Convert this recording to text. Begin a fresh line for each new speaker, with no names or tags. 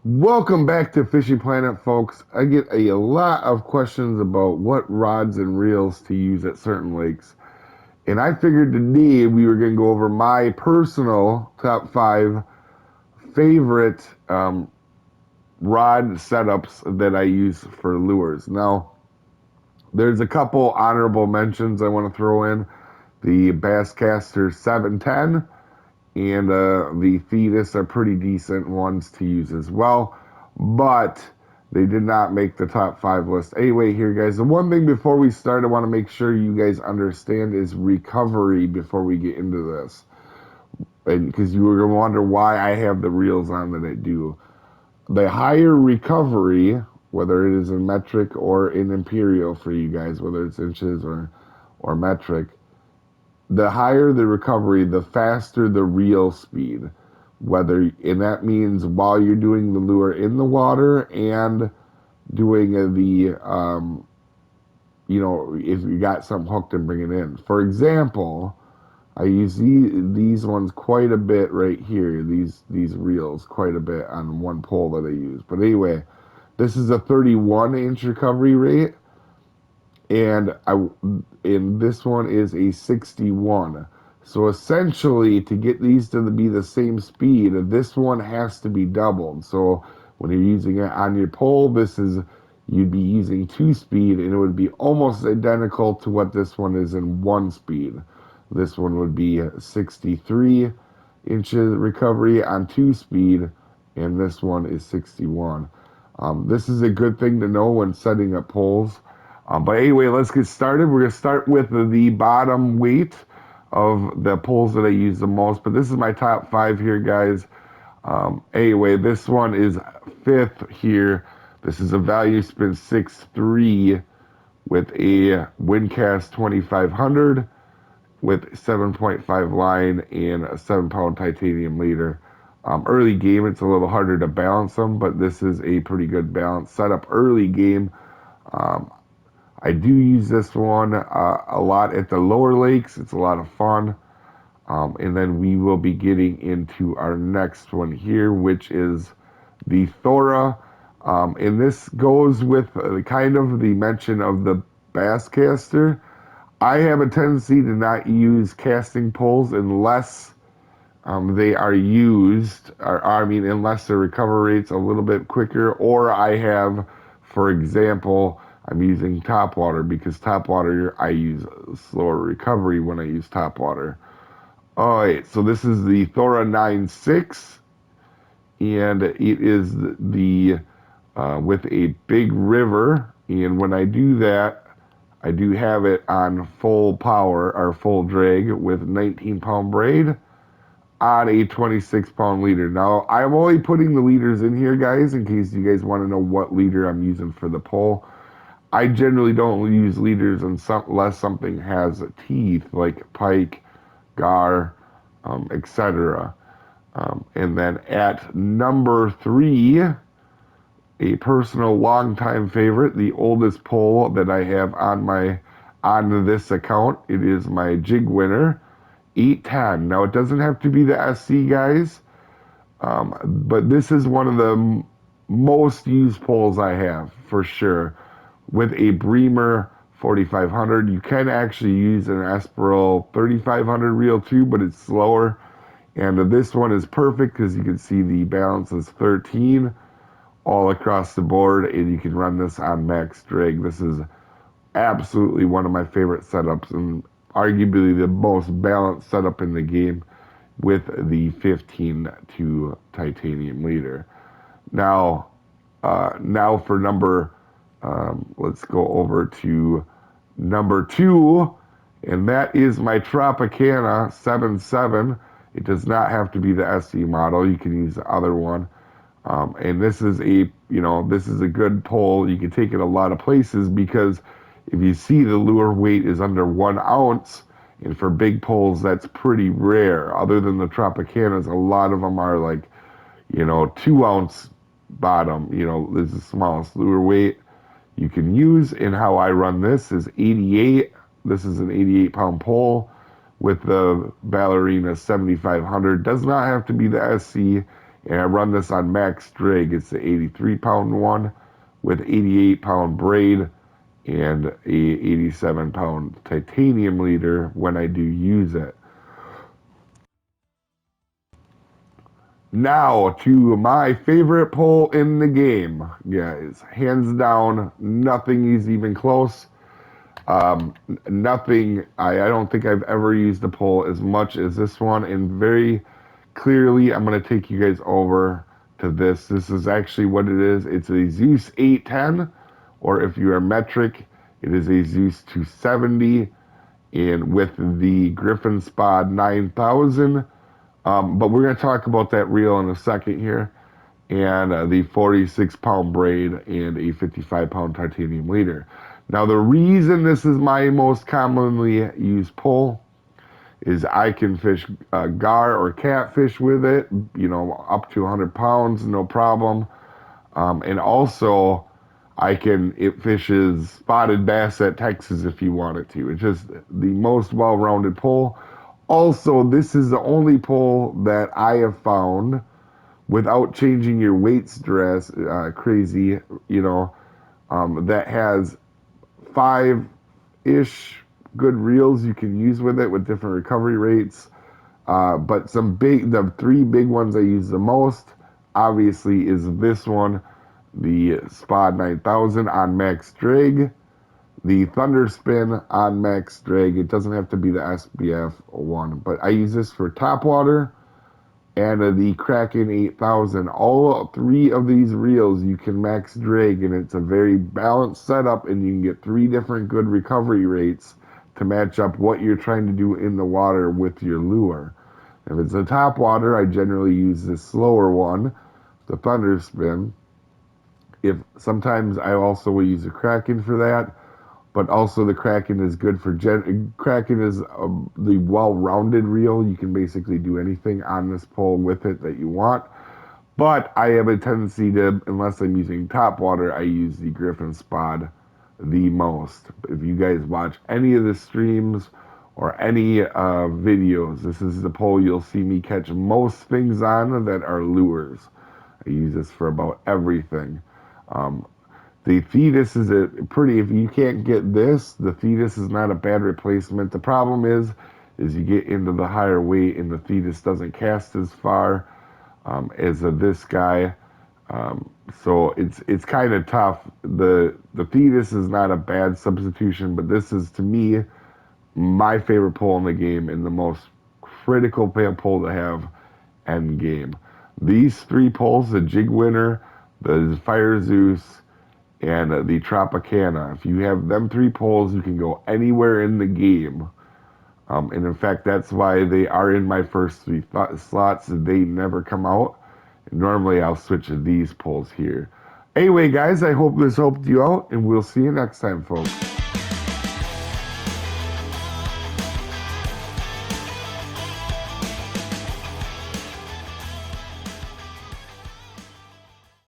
Welcome back to Fishing Planet, folks. I get a lot of questions about what rods and reels to use at certain lakes. And I figured today we were going to go over my personal top 5 favorite rod setups that I use for lures. Now, there's a couple honorable mentions I want to throw in. The Basscaster 710 and the Thetis are pretty decent ones to use as well, but they did not make the top 5 list. Anyway, here guys, the one thing before we start I want to make sure you guys understand is recovery before we get into this, and because you were going to wonder why I have the reels on that I do. The higher recovery, whether it is in metric or in imperial for you guys, whether it's inches or metric, the higher the recovery, the faster the reel speed. And that means while you're doing the lure in the water and doing if you got something hooked and bring it in. For example, I use these ones quite a bit right here. These reels quite a bit on one pole that I use. But anyway, this is a 31-inch recovery rate, and this one is a 61. So essentially, to get these to be the same speed, this one has to be doubled. So when you're using it on your pole, you'd be using 2 speed, and it would be almost identical to what this one is in 1 speed. This one would be 63 inches recovery on 2 speed, and this one is 61. This is a good thing to know when setting up poles. But anyway, let's get started. We're going to start with the bottom weight of the poles that I use the most. But this is my top 5 here, guys. Anyway, this one is 5th here. This is a Value Spin 6.3 with a Windcast 2500 with 7.5 line and a 7-pound titanium leader. Early game, it's a little harder to balance them, but this is a pretty good balance setup early game. I do use this one a lot at the lower lakes. It's a lot of fun. And then we will be getting into our next one here, which is the Thora. And this goes with kind of the mention of the Basscaster. I have a tendency to not use casting poles unless they are used, unless the recovery rate's a little bit quicker, or I have, for example, I'm using topwater, because topwater, I use slower recovery when I use topwater. Alright, so this is the Thora 9.6, and it is the with a big river, and when I do that, I do have it on full power, or full drag, with 19-pound braid on a 26-pound leader. Now, I'm only putting the leaders in here, guys, in case you guys want to know what leader I'm using for the pole. I generally don't use leaders unless something has teeth, like pike, gar, etc. And then at number 3, a personal longtime favorite, the oldest pole that I have on this account. It is my Jig Winner 810. Now, it doesn't have to be the SC, guys, but this is one of the most used poles I have, for sure. With a Bremer 4500, you can actually use an Esperil 3500 reel too, but it's slower. And this one is perfect because you can see the balance is 13 all across the board, and you can run this on max drag. This is absolutely one of my favorite setups, and arguably the most balanced setup in the game, with the 15-2 titanium leader. Now for number, let's go over to number 2, and that is my Tropicana 7.7. It does not have to be the SC model. You can use the other one. And this is a good pole. You can take it a lot of places, because if you see, the lure weight is under 1 ounce, and for big poles, that's pretty rare. Other than the Tropicanas, a lot of them are like, 2-ounce bottom. This is the smallest lure weight you can use. And how I run this is 88. This is an 88-pound pole with the Ballerina 7500. Does not have to be the SC. And I run this on max drag. It's the 83-pound one with 88-pound braid and a 87-pound titanium leader when I do use it. Now to my favorite pole in the game, guys. Hands down, nothing is even close. Nothing, I don't think I've ever used a pole as much as this one. And very clearly, I'm going to take you guys over to this. This is actually what it is. It's a Zeus 810, or if you are metric, it is a Zeus 270, and with the Griffin Spod 9000. But we're going to talk about that reel in a second here. And the 46-pound braid and a 55-pound titanium leader. Now, the reason this is my most commonly used pole is I can fish gar or catfish with it, up to 100 pounds, no problem. And also, it fishes spotted bass at Texas if you want it to. It's just the most well-rounded pole. Also, this is the only pole that I have found without changing your weight stress crazy, that has 5-ish good reels you can use with it with different recovery rates. But the three big ones I use the most, obviously, is this one, the Spod 9000 on max drag, the Thunderspin on max drag. It doesn't have to be the SBF one, but I use this for topwater, and the Kraken 8000. All three of these reels you can max drag, and it's a very balanced setup, and you can get three different good recovery rates to match up what you're trying to do in the water with your lure. If it's a top water, I generally use this slower one, the Thunder Spin. If sometimes I also will use a Kraken for that, but also the Kraken is good for Kraken is the well-rounded reel. You can basically do anything on this pole with it that you want. But I have a tendency to, unless I'm using top water, I use the Griffin Spod the most. If you guys watch any of the streams or any videos, this is the pole you'll see me catch most things on that are lures. I use this for about everything. The Thetis is if you can't get this, the Thetis is not a bad replacement. The problem is you get into the higher weight and the Thetis doesn't cast as far as this guy. So it's kind of tough. The Thetis is not a bad substitution, but this is, to me, my favorite pole in the game and the most critical pole to have end game. These three poles, the Jig Winner, the Fire Zeus, and the Tropicana. If you have them three poles, you can go anywhere in the game. And in fact, that's why they are in my first three slots. They never come out. And normally, I'll switch to these poles here. Anyway, guys, I hope this helped you out, and we'll see you next time, folks.